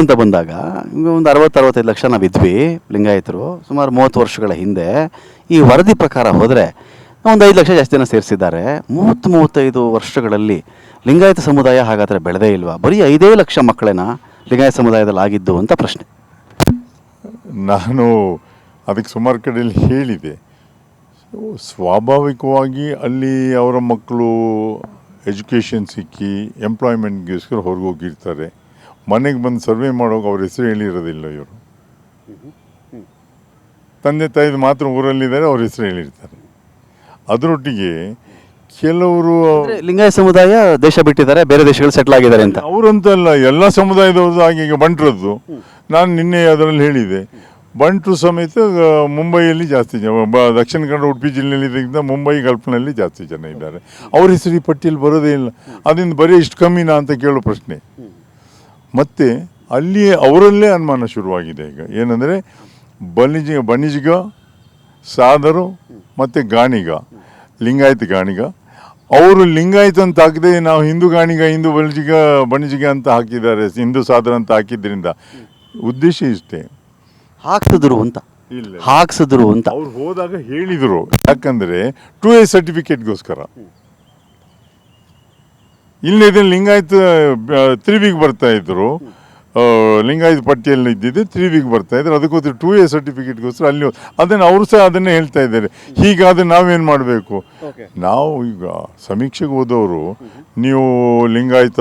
ಅಂತ ಬಂದಾಗ ಒಂದು 60-65 ಲಕ್ಷ ನಾವಿದ್ವಿ ಲಿಂಗಾಯತರು ಸುಮಾರು 30 ವರ್ಷಗಳ ಹಿಂದೆ. ಈ ವರದಿ ಪ್ರಕಾರ ಹೋದರೆ ಒಂದು 5 ಲಕ್ಷ ಜಾಸ್ತಿ ಜನ ಸೇರಿಸಿದ್ದಾರೆ. 30-35 ವರ್ಷಗಳಲ್ಲಿ ಲಿಂಗಾಯತ ಸಮುದಾಯ ಹಾಗಾದರೆ ಬೆಳೆದೇ ಇಲ್ವಾ? ಬರೀ 5 ಲಕ್ಷ ಮಕ್ಕಳೇನ ಲಿಂಗಾಯತ ಸಮುದಾಯದಲ್ಲಿ ಆಗಿದ್ದು ಅಂತ ಪ್ರಶ್ನೆ. ನಾನು ಅದಕ್ಕೆ ಸುಮಾರು ಕಡೆಯಲ್ಲಿ ಹೇಳಿದೆ. ಸ್ವಾಭಾವಿಕವಾಗಿ ಅಲ್ಲಿ ಅವರ ಮಕ್ಕಳು ಎಜುಕೇಷನ್ ಸಿಕ್ಕಿ ಎಂಪ್ಲಾಯ್ಮೆಂಟ್ಗೋಸ್ಕರ ಹೊರಗೆ ಹೋಗಿರ್ತಾರೆ. ಮನೆಗೆ ಬಂದು ಸರ್ವೆ ಮಾಡೋಕೆ ಅವ್ರ ಹೆಸರು ಹೇಳಿರೋದಿಲ್ಲ. ಇವರು ತಂದೆ ತಾಯಿದು ಮಾತ್ರ ಊರಲ್ಲಿದ್ದಾರೆ, ಅವ್ರ ಹೆಸರು ಹೇಳಿರ್ತಾರೆ. ಅದರೊಟ್ಟಿಗೆ ಕೆಲವರು ಲಿಂಗಾಯತ ಸಮುದಾಯ ದೇಶ ಬಿಟ್ಟಿದ್ದಾರೆ, ಬೇರೆ ದೇಶಗಳು ಸೆಟ್ಲ್ ಆಗಿದ್ದಾರೆ ಅಂತ. ಅವರಂತಲ್ಲ, ಎಲ್ಲ ಸಮುದಾಯದವ್ರದ್ದು. ಹಾಗೆ ಈಗ ಬಂಟ್ರದ್ದು ನಾನು ನಿನ್ನೆ ಅದರಲ್ಲಿ ಹೇಳಿದೆ. ಬಂಟ್ರು ಸಮೇತ ಮುಂಬೈಯಲ್ಲಿ ಜಾಸ್ತಿ ಜನ, ದಕ್ಷಿಣ ಕನ್ನಡ ಉಡುಪಿ ಜಿಲ್ಲೆಯಲ್ಲಿದ್ದರಿಂದ ಮುಂಬೈ ಗಲ್ಫ್ನಲ್ಲಿ ಜಾಸ್ತಿ ಜನ ಇದ್ದಾರೆ. ಅವ್ರ ಹೆಸರು ಈ ಪಟ್ಟಿಯಲ್ಲಿ ಬರೋದೇ ಇಲ್ಲ. ಅದರಿಂದ ಬರೀ ಇಷ್ಟು ಕಮ್ಮಿನಾ ಅಂತ ಕೇಳೋ ಪ್ರಶ್ನೆ. ಮತ್ತು ಅಲ್ಲಿಯೇ ಅವರಲ್ಲೇ ಅನುಮಾನ ಶುರುವಾಗಿದೆ ಈಗ. ಏನಂದರೆ ಬಣಿಜಿಗ, ಸಾದರು ಮತ್ತು ಗಾಣಿಗ, ಲಿಂಗಾಯತ ಗಾಣಿಗ, ಅವರು ಲಿಂಗಾಯತ ಅಂತ ಹಾಕಿದೆ. ನಾವು ಹಿಂದೂ ಗಾಣಿಗ, ಹಿಂದೂ ಬಣಿಜಿಗ ಅಂತ ಹಾಕಿದ್ದಾರೆ, ಹಿಂದೂ ಸಾದರ ಅಂತ ಹಾಕಿದ್ರಿಂದ ಉದ್ದೇಶ ಇಷ್ಟೇ. ಹಾಕ್ಸಿದ್ರು ಅಂತ ಅವ್ರು ಹೋದಾಗ ಹೇಳಿದರು. ಯಾಕಂದರೆ 2A ಸರ್ಟಿಫಿಕೇಟ್ಗೋಸ್ಕರ. ಇಲ್ಲದೆ ಲಿಂಗಾಯತ 3Bಗೆ ಬರ್ತಾ ಇದ್ರು, ಲಿಂಗಾಯತ ಪಟ್ಟಿಯಲ್ಲಿ ಇದ್ದಿದ್ದು 3Bಗೆ ಬರ್ತಾ ಇದ್ರು. ಅದಕ್ಕೋಸ್ಕರ 2A ಸರ್ಟಿಫಿಕೇಟ್ಗೋಸ್ಕರ ಅಲ್ಲಿ ಅದನ್ನು ಅವರು ಸಹ ಅದನ್ನೇ ಹೇಳ್ತಾ ಇದ್ದಾರೆ. ಹೀಗಾದರೆ ನಾವೇನು ಮಾಡಬೇಕು? ನಾವು ಈಗ ಸಮೀಕ್ಷೆಗೆ ಹೋದವರು ನೀವು ಲಿಂಗಾಯತ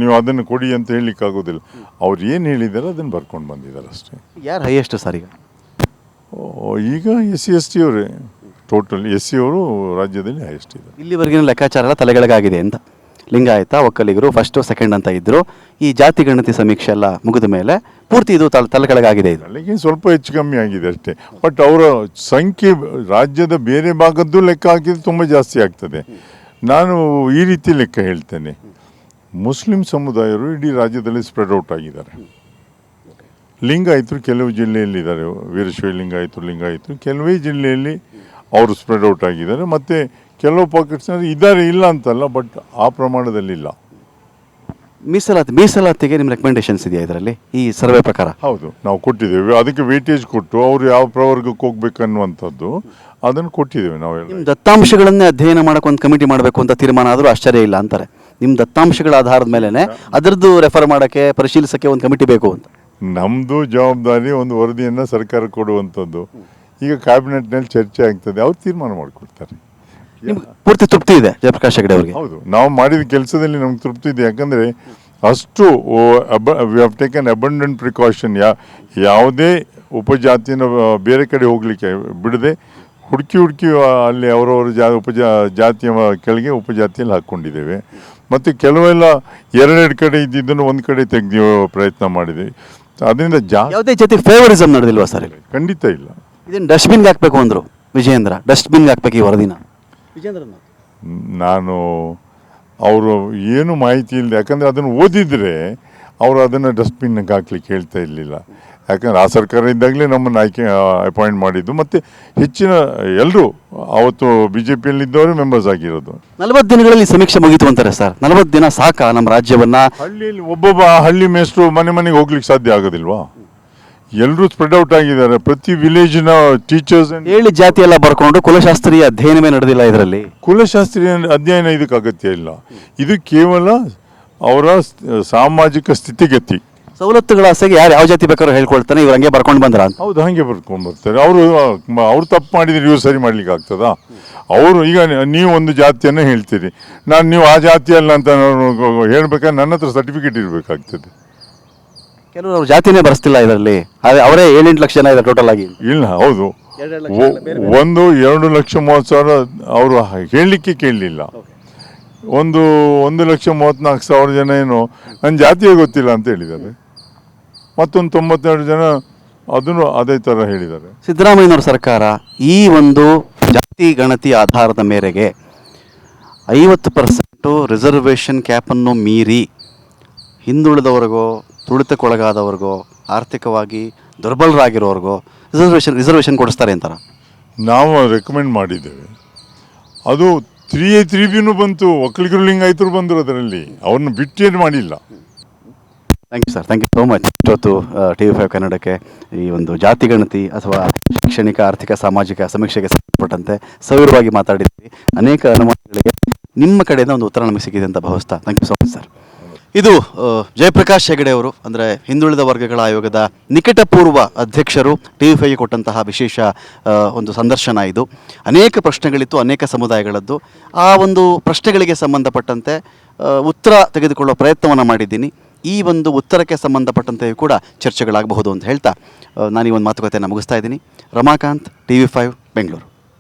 ನೀವು ಅದನ್ನು ಕೊಡಿ ಅಂತ ಹೇಳಲಿಕ್ಕಾಗೋದಿಲ್ಲ. ಅವ್ರು ಏನು ಹೇಳಿದ್ದಾರೆ ಅದನ್ನು ಬರ್ಕೊಂಡು ಬಂದಿದ್ದಾರೆ ಅಷ್ಟೇ. ಯಾರು ಹೈಯೆಸ್ಟ್ ಸರ್ ಈಗ SC ST ಅವರೇ, ಟೋಟಲ್ SC ಅವರು ರಾಜ್ಯದಲ್ಲಿ ಹೈಯೆಸ್ಟ್ ಇದೆ. ಇಲ್ಲಿವರೆಗಿನ ಲೆಕ್ಕಾಚಾರ ಎಲ್ಲ ತಲೆಗಳಿಗಾಗಿದೆ ಅಂತ. ಲಿಂಗಾಯತ, ಒಕ್ಕಲಿಗರು ಫಸ್ಟು ಸೆಕೆಂಡ್ ಅಂತ ಇದ್ದರು. ಈ ಜಾತಿ ಗಣತಿ ಸಮೀಕ್ಷೆ ಎಲ್ಲ ಮುಗಿದ ಮೇಲೆ ಪೂರ್ತಿ ಇದು ತಲೆಕೆಳಗಾಗಿದೆ. ಇದು ಅಲ್ಲಿಗೆ ಸ್ವಲ್ಪ ಹೆಚ್ಚು ಕಮ್ಮಿ ಆಗಿದೆ ಅಷ್ಟೇ. ಬಟ್ ಅವರ ಸಂಖ್ಯೆ ರಾಜ್ಯದ ಬೇರೆ ಭಾಗದ್ದು ಲೆಕ್ಕ ಹಾಕಿದ್ರೆ ತುಂಬ ಜಾಸ್ತಿ ಆಗ್ತದೆ. ನಾನು ಈ ರೀತಿ ಲೆಕ್ಕ ಹೇಳ್ತೇನೆ. ಮುಸ್ಲಿಂ ಸಮುದಾಯರು ಇಡೀ ರಾಜ್ಯದಲ್ಲಿ ಸ್ಪ್ರೆಡ್ ಔಟ್ ಆಗಿದ್ದಾರೆ. ಲಿಂಗಾಯತರು ಕೆಲವು ಜಿಲ್ಲೆಯಲ್ಲಿದ್ದಾರೆ, ವೀರಶೈವ ಲಿಂಗಾಯತರು ಕೆಲವೇ ಜಿಲ್ಲೆಯಲ್ಲಿ ಅವರು ಸ್ಪ್ರೆಡ್ ಔಟ್ ಆಗಿದ್ದಾರೆ. ಮತ್ತು ಕೆಲವು ಪಾಕೆಟ್ಸ್ನಲ್ಲಿ ಇದ್ದಾರೆ, ಇಲ್ಲ ಅಂತಲ್ಲ, ಬಟ್ ಆ ಪ್ರಮಾಣದಲ್ಲಿಲ್ಲ. ಮೀಸಲಾತಿಗೆ ನಿಮ್ಮ ರೆಕಮೆಂಡೇಶನ್ಸ್ ಇದೆಯಾ ಇದರಲ್ಲಿ, ಈ ಸರ್ವೆ ಪ್ರಕಾರ? ಹೌದು, ನಾವು ಕೊಟ್ಟಿದ್ದೇವೆ. ಅದಕ್ಕೆ ವೇಟೇಜ್ ಕೊಟ್ಟು ಅವರು ಯಾವ ಪ್ರವರ್ಗಕ್ಕೆ ಹೋಗ್ಬೇಕನ್ನುವಂಥದ್ದು ಅದನ್ನು ಕೊಟ್ಟಿದ್ದೇವೆ ನಾವೆಲ್ಲ. ನಿಮ್ಮ ದತ್ತಾಂಶಗಳನ್ನೇ ಅಧ್ಯಯನ ಮಾಡೋಕೆ ಒಂದು ಕಮಿಟಿ ಮಾಡಬೇಕು ಅಂತ ತೀರ್ಮಾನ ಆದರೂ ಆಶ್ಚರ್ಯ ಇಲ್ಲ ಅಂತಾರೆ. ನಿಮ್ಮ ದತ್ತಾಂಶಗಳ ಆಧಾರದ ಮೇಲೆ ಅದರದ್ದು ರೆಫರ್ ಮಾಡೋಕ್ಕೆ, ಪರಿಶೀಲಿಸೋಕ್ಕೆ ಒಂದು ಕಮಿಟಿ ಬೇಕು ಅಂತ. ನಮ್ಮದು ಜವಾಬ್ದಾರಿ ಒಂದು ವರದಿಯನ್ನು ಸರ್ಕಾರ ಕೊಡುವಂಥದ್ದು. ಈಗ ಕ್ಯಾಬಿನೆಟ್ನಲ್ಲಿ ಚರ್ಚೆ ಆಗ್ತದೆ, ಅವ್ರು ತೀರ್ಮಾನ ಮಾಡಿಕೊಡ್ತಾರೆ. ನಿಮ್ಗೆ ಪೂರ್ತಿ ತೃಪ್ತಿ ಇದೆ ಜಯಪ್ರಕಾಶ್ ಹೆಗಡೆ ಅವರಿಗೆ? ಹೌದು, ನಾವು ಮಾಡಿದ ಕೆಲಸದಲ್ಲಿ ನಮ್ಗೆ ತೃಪ್ತಿ ಇದೆ. ಯಾಕಂದರೆ ಅಷ್ಟು we have taken abundant precaution. ಯಾವುದೇ ಉಪಜಾತಿನ ಬೇರೆ ಕಡೆ ಹೋಗಲಿಕ್ಕೆ ಬಿಡದೆ ಹುಡುಕಿ ಅಲ್ಲಿ ಅವರವರ ಜಾತಿಯ ಕೆಳಗೆ ಉಪಜಾತಿಯಲ್ಲಿ ಹಾಕ್ಕೊಂಡಿದ್ದೇವೆ. ಮತ್ತು ಕೆಲವೆಲ್ಲ ಎರಡೆರಡು ಕಡೆ ಇದ್ದಿದ್ದನ್ನು ಒಂದು ಕಡೆ ತೆಗೆದು ಪ್ರಯತ್ನ ಮಾಡಿದೆ. ಅದರಿಂದ ಯಾವುದೇ ಜಾತಿ ಫೇವರಿಸಮ್ ನಡೆದಿಲ್ವಾ ಸರ್? ಖಂಡಿತ ಇಲ್ಲ. ಇದನ್ನು ಡಸ್ಟ್ಬಿನ್ಗೆ ಹಾಕಬೇಕು ಅಂದರು ವಿಜಯೇಂದ್ರ. ಡಸ್ಟ್ಬಿನ್ಗೆ ಹಾಕ್ಬೇಕು ಈ ವರದಿನ. ನಾನು ಅವರು ಏನು ಮಾಹಿತಿ ಇಲ್ಲದೆ, ಯಾಕಂದರೆ ಅದನ್ನು ಓದಿದರೆ ಅವರು ಅದನ್ನು ಡಸ್ಟ್ಬಿನ್ಗೆ ಹಾಕ್ಲಿಕ್ಕೆ ಹೇಳ್ತಾ ಇರಲಿಲ್ಲ. ಯಾಕಂದರೆ ಆ ಸರ್ಕಾರ ಇದ್ದಾಗಲೇ ನಮ್ಮನ್ನು ಅಪಾಯಿಂಟ್ ಮಾಡಿದ್ದು. ಮತ್ತು ಹೆಚ್ಚಿನ ಎಲ್ಲರೂ ಅವತ್ತು BJPಯಲ್ಲಿದ್ದವರು ಮೆಂಬರ್ಸ್ ಆಗಿರೋದು. 40 ದಿನಗಳಲ್ಲಿ ಸಮೀಕ್ಷೆ ಮುಗಿತು ಅಂತಾರೆ ಸರ್. 40 ದಿನ ಸಾಕಾ ನಮ್ಮ ರಾಜ್ಯವನ್ನು? ಹಳ್ಳಿಯಲ್ಲಿ ಒಬ್ಬೊಬ್ಬ ಹಳ್ಳಿ ಮೇಸ್ಟ್ರು ಮನೆಗೆ ಹೋಗ್ಲಿಕ್ಕೆ ಸಾಧ್ಯ ಆಗೋದಿಲ್ವಾ? ಎಲ್ಲರೂ ಸ್ಪ್ರೆಡ್ ಔಟ್ ಆಗಿದ್ದಾರೆ. ಪ್ರತಿ ವಿಲೇಜಿನ ಟೀಚರ್ಸ್ 7 ಜಾತಿ ಎಲ್ಲ ಬರ್ಕೊಂಡು ಕುಲಶಾಸ್ತ್ರೀಯ ಅಧ್ಯಯನವೇ ನಡೆದಿಲ್ಲ ಇದರಲ್ಲಿ. ಕುಲಶಾಸ್ತ್ರೀಯ ಅಧ್ಯಯನ ಇದಕ್ಕೆ ಅಗತ್ಯ ಇಲ್ಲ. ಇದು ಕೇವಲ ಅವರ ಸಾಮಾಜಿಕ ಸ್ಥಿತಿಗತಿ. ಸವಲತ್ತುಗಳ ಆಸೆಗೆ ಯಾವ ಜಾತಿ ಬೇಕಾದ್ರೂ ಹೇಳ್ಕೊಳ್ತಾನೆ, ಇವ್ರು ಹಂಗೆ ಬರ್ಕೊಂಡು ಬಂದ್ರ ಅಂತ. ಹೌದು, ಹಾಗೆ ಬರ್ಕೊಂಡು ಬರ್ತಾರೆ. ಅವರು ತಪ್ಪು ಮಾಡಿದ್ರೆ ಇವ್ರು ಸರಿ ಮಾಡ್ಲಿಕ್ಕೆ ಆಗ್ತದಾ? ಅವರು ಈಗ ನೀವು ಒಂದು ಜಾತಿಯನ್ನು ಹೇಳ್ತೀರಿ, ನೀವು ಆ ಜಾತಿಯಲ್ಲ ಅಂತ ಹೇಳ್ಬೇಕಾದ್ರೆ ನನ್ನ ಹತ್ರ ಸರ್ಟಿಫಿಕೇಟ್ ಇರಬೇಕಾಗ್ತದೆ. ಕೆಲವರು ಅವ್ರ ಜಾತಿನೇ ಬರೆಸ್ತಿಲ್ಲ ಇದರಲ್ಲಿ. ಅವರೇ 7-8 ಲಕ್ಷ ಜನ ಇದೆ ಟೋಟಲ್ ಆಗಿ. ಇಲ್ಲ, ಹೌದು, 2,30,30,000 ಅವರು ಹೇಳಲಿಕ್ಕೆ ಕೇಳಲಿಲ್ಲ. 1,34,000 ಜನ ಏನು ನನ್ನ ಜಾತಿಯೇ ಗೊತ್ತಿಲ್ಲ ಅಂತ ಹೇಳಿದ್ದಾರೆ. ಮತ್ತೊಂದು 92 ಜನ ಅದನ್ನು ಅದೇ ಥರ ಹೇಳಿದ್ದಾರೆ. ಸಿದ್ದರಾಮಯ್ಯನವ್ರ ಸರ್ಕಾರ ಈ ಒಂದು ಜಾತಿ ಗಣತಿ ಆಧಾರದ ಮೇರೆಗೆ 50% ರಿಸರ್ವೇಷನ್ ಕ್ಯಾಪನ್ನು ಮೀರಿ ಹಿಂದುಳಿದವರಿಗೋ, ತುಳಿತಕ್ಕೊಳಗಾದವ್ರಿಗೋ, ಆರ್ಥಿಕವಾಗಿ ದುರ್ಬಲರಾಗಿರೋರ್ಗೋ ರಿಸರ್ವೇಷನ್ ಕೊಡಿಸ್ತಾರೆ ಅಂತಾರ. ನಾವು ರೆಕಮೆಂಡ್ ಮಾಡಿದ್ದೇವೆ. ಅದು 3A 3Bನೂ ಬಂತು, ಒಕ್ಕಲಿಗರು ಲಿಂಗಾಯತರು ಬಂದರು ಅದರಲ್ಲಿ. ಅವ್ರನ್ನ ಬಿಟ್ಟೇನು ಮಾಡಿಲ್ಲ. Thank you sir, thank you so much. ಇವತ್ತು TV5 ಕನ್ನಡಕ್ಕೆ ಈ ಒಂದು ಜಾತಿ ಗಣತಿ ಅಥವಾ ಶೈಕ್ಷಣಿಕ ಆರ್ಥಿಕ ಸಾಮಾಜಿಕ ಸಮೀಕ್ಷೆಗೆ ಸಂಬಂಧಪಟ್ಟಂತೆ ಸವಿವರವಾಗಿ ಮಾತಾಡಿದ್ವಿ. ಅನೇಕ ಅನುಮಾನಗಳಿಗೆ ನಿಮ್ಮ ಕಡೆಯಿಂದ ಒಂದು ಉತ್ತರ ನಮಗೆ ಸಿಕ್ಕಿದೆ ಅಂತ ಭಾವಿಸ್ತಾ thank you so much sir. ಇದು ಜಯಪ್ರಕಾಶ್ ಹೆಗಡೆ ಅವರು, ಅಂದರೆ ಹಿಂದುಳಿದ ವರ್ಗಗಳ ಆಯೋಗದ ನಿಕಟಪೂರ್ವ ಅಧ್ಯಕ್ಷರು, TV5ಗೆ ಕೊಟ್ಟಂತಹ ವಿಶೇಷ ಒಂದು ಸಂದರ್ಶನ ಇದು. ಅನೇಕ ಪ್ರಶ್ನೆಗಳಿತ್ತು, ಅನೇಕ ಸಮುದಾಯಗಳದ್ದು. ಆ ಒಂದು ಪ್ರಶ್ನೆಗಳಿಗೆ ಸಂಬಂಧಪಟ್ಟಂತೆ ಉತ್ತರ ತೆಗೆದುಕೊಳ್ಳುವ ಪ್ರಯತ್ನವನ್ನು ಮಾಡಿದ್ದೀನಿ. ಈ ಒಂದು ಉತ್ತರಕ್ಕೆ ಸಂಬಂಧಪಟ್ಟಂತೆಯೂ ಕೂಡ ಚರ್ಚೆಗಳಾಗಬಹುದು ಅಂತ ಹೇಳ್ತಾ ನಾನು ಈ ಒಂದು ಮಾತುಕತೆಯನ್ನು ಮುಗಿಸ್ತಾ ಇದ್ದೀನಿ. ರಮಾಕಾಂತ್, TV5 ಬೆಂಗಳೂರು.